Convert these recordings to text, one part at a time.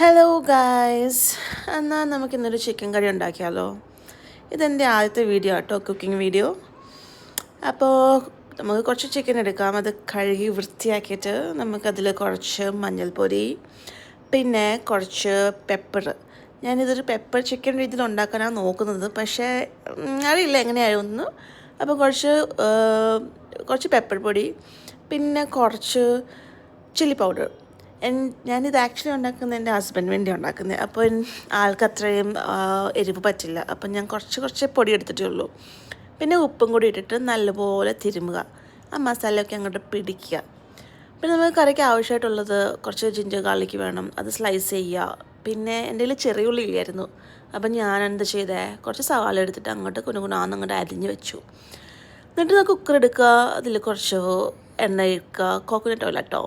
Hello guys, എന്നാൽ നമുക്കിന്നൊരു chicken കറി ഉണ്ടാക്കിയാലോ. ഇതെൻ്റെ ആദ്യത്തെ വീഡിയോ കേട്ടോ, കുക്കിംഗ് വീഡിയോ. അപ്പോൾ നമുക്ക് കുറച്ച് ചിക്കൻ എടുക്കാം. അത് കഴുകി വൃത്തിയാക്കിയിട്ട് നമുക്കതിൽ കുറച്ച് മഞ്ഞൾപ്പൊടി, പിന്നെ കുറച്ച് പെപ്പർ. ഞാനിതൊരു പെപ്പർ ചിക്കൻ രീതിയിൽ ഉണ്ടാക്കാനാണ് നോക്കുന്നത്, പക്ഷേ അറിയില്ല എങ്ങനെയായിരുന്നു. അപ്പോൾ കുറച്ച് പെപ്പർ പൊടി, പിന്നെ കുറച്ച് ചില്ലി പൗഡർ. ഞാനിത് ആക്ച്വലി ഉണ്ടാക്കുന്നത് എൻ്റെ ഹസ്ബൻഡിന് വേണ്ടി ഉണ്ടാക്കുന്നത്. അപ്പോൾ ആൾക്ക് അത്രയും എരിവ് പറ്റില്ല. അപ്പം ഞാൻ കുറച്ച് പൊടി എടുത്തിട്ടേ ഉള്ളൂ. പിന്നെ ഉപ്പും കൂടി ഇട്ടിട്ട് നല്ലപോലെ തിരുമുക, ആ മസാലയൊക്കെ അങ്ങോട്ട് പിടിക്കുക. പിന്നെ നമുക്ക് കറിക്ക് ആവശ്യമായിട്ടുള്ളത് കുറച്ച് ജിഞ്ചർ ഗാർലിക്ക് വേണം, അത് സ്ലൈസ് ചെയ്യുക. പിന്നെ എൻ്റെ കയ്യിൽ ചെറിയ ഉള്ളി ഇല്ലായിരുന്നു, അപ്പം ഞാൻ എന്താ ചെയ്തേ, കുറച്ച് സവാള എടുത്തിട്ട് അങ്ങോട്ട് കുനുകുനാന്നങ്ങോട്ട് അരിഞ്ഞ് വെച്ചു. എന്നിട്ട് നമുക്ക് കുക്കർ എടുക്കുക, അതിൽ കുറച്ച് എണ്ണ ഒഴിക്കുക, കോക്കനട്ട് ഓയിൽ കേട്ടോ.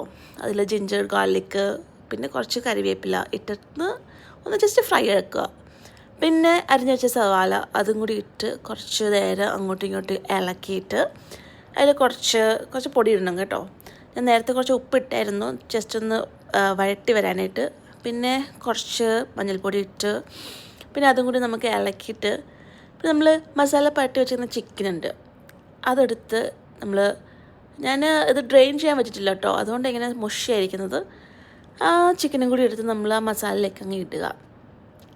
അതിൽ ജിഞ്ചർ ഗാർലിക്ക് പിന്നെ കുറച്ച് കറിവേപ്പില ഇട്ടിട്ട് ഒന്ന് ജസ്റ്റ് ഫ്രൈ ആക്കുക. പിന്നെ അരിഞ്ഞു വെച്ച സവാള അതും കൂടി ഇട്ട് കുറച്ച് നേരം അങ്ങോട്ടും ഇങ്ങോട്ടും ഇളക്കിയിട്ട് അതിൽ കുറച്ച് പൊടി ഇടണം കേട്ടോ. ഞാൻ നേരത്തെ കുറച്ച് ഉപ്പിട്ടായിരുന്നു, ജസ്റ്റ് ഒന്ന് വഴട്ടി വരാനായിട്ട്. പിന്നെ കുറച്ച് മഞ്ഞൾപ്പൊടി ഇട്ട് പിന്നെ അതും കൂടി നമുക്ക് ഇളക്കിയിട്ട് പിന്നെ നമ്മൾ മസാല പരട്ടി വെച്ചിരുന്ന ചിക്കനുണ്ട്, അതെടുത്ത് ഞാൻ ഇത് ഡ്രെയിൻ ചെയ്യാൻ പറ്റിയിട്ടില്ല കേട്ടോ, അതുകൊണ്ട് ഇങ്ങനെ മുഷിയായിരിക്കുന്നത്. ആ ചിക്കനും കൂടി എടുത്ത് നമ്മൾ ആ മസാലയിലേക്ക് അങ്ങ് ഇടുക.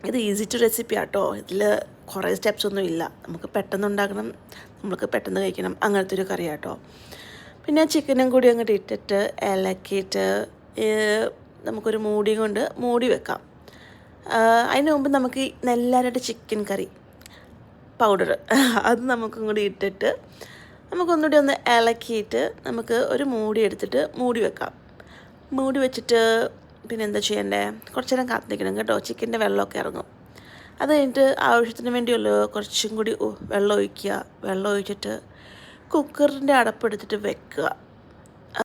ഇത് ഈസി ടു റെസിപ്പി ആട്ടോ, ഇതിൽ കുറേ സ്റ്റെപ്സ് ഒന്നും ഇല്ല. നമുക്ക് പെട്ടെന്ന് ഉണ്ടാക്കണം, നമുക്ക് പെട്ടെന്ന് കഴിക്കണം, അങ്ങനത്തെ ഒരു കറി ആട്ടോ. പിന്നെ ചിക്കനും കൂടി അങ്ങോട്ട് ഇട്ടിട്ട് ഇളക്കിയിട്ട് നമുക്കൊരു മൂടി വെക്കാം. അതിന് മുമ്പ് നമുക്ക് നെല്ലാനായിട്ട് ചിക്കൻ കറി പൗഡർ അത് നമുക്കും കൂടി ഇട്ടിട്ട് നമുക്കൊന്നുകൂടി ഒന്ന് ഇളക്കിയിട്ട് നമുക്ക് ഒരു മൂടി എടുത്തിട്ട് മൂടി വെക്കാം. മൂടി വെച്ചിട്ട് പിന്നെ എന്താ ചെയ്യണ്ടേ, കുറച്ച് നേരം കാത്തിരിക്കണം കേട്ടോ, ചിക്കൻ്റെ വെള്ളമൊക്കെ ഇറങ്ങും. അത് കഴിഞ്ഞിട്ട് ആവശ്യത്തിന് വേണ്ടിയുള്ളൂ കുറച്ചും കൂടി വെള്ളം ഒഴിക്കുക. വെള്ളം ഒഴിച്ചിട്ട് കുക്കറിൻ്റെ അടപ്പെടുത്തിട്ട് വെക്കുക.